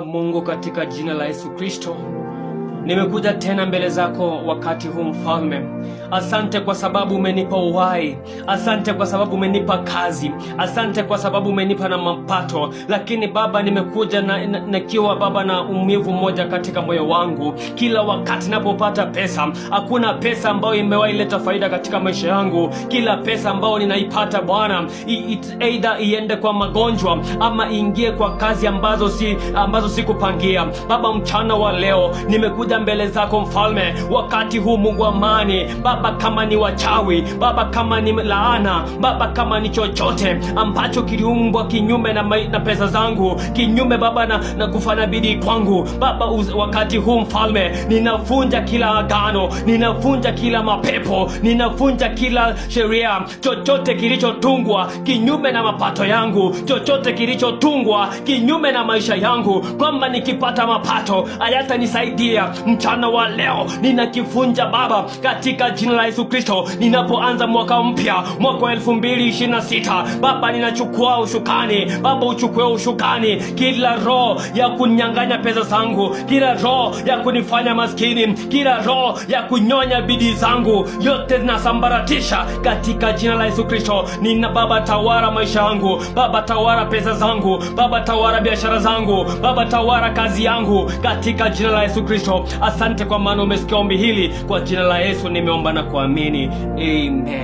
Mungu, katika jina la Yesu Kristo, nimekuja tena mbele zako wakati huu Mfalme. Asante kwa sababu umenipa uhai. Asante kwa sababu umenipa kazi. Asante kwa sababu umenipa na mapato. Lakini Baba, nimekuja nakiwa Baba na umivu mmoja katika moyo wangu. Kila wakati napopata pesa, hakuna pesa ambayo imewahi leta faida katika maisha yangu. Kila pesa ambayo ninaipata Bwana, either iende kwa magonjwa ama iingie kwa kazi ambazo sikupangia. Baba, mchana wa leo nimekuja mbele zako Mfalme, wakati huu Mungu wa amani. Baba, kama ni wachawi, Baba, kama ni laana, Baba, kama ni chochote ambacho kiliumbwa kinyume na pesa zangu, kinyume Baba na kufanya bidii kwangu, Baba, wakati huu Mfalme, ninavunja kila agano, ninavunja kila mapepo, ninavunja kila sheria, chochote kilichotungwa kinyume na mapato yangu, chochote kilichotungwa kinyume na maisha yangu, kwamba nikipata mapato hayatanisaidia. Mchana wa leo ninakivunja Baba, katika jina la Yesu Kristo. Ninapoanza mwaka mpya, mwaka wa 2026, Baba, ninachukua ushukani. Baba, uchukue ushukani kila roho ya kunyang'anya pesa zangu, kila roho ya kunifanya maskini, kila roho ya kunyonya bidii zangu, yote ninasambaratisha katika jina la Yesu Kristo. Baba, tawala maisha yangu. Baba, tawala pesa zangu. Baba, tawala biashara zangu. Baba, tawala kazi yangu katika jina la Yesu Kristo. Asante kwa maana umesikia ombi hili. Kwa jina la Yesu nimeomba na kuamini. Amen.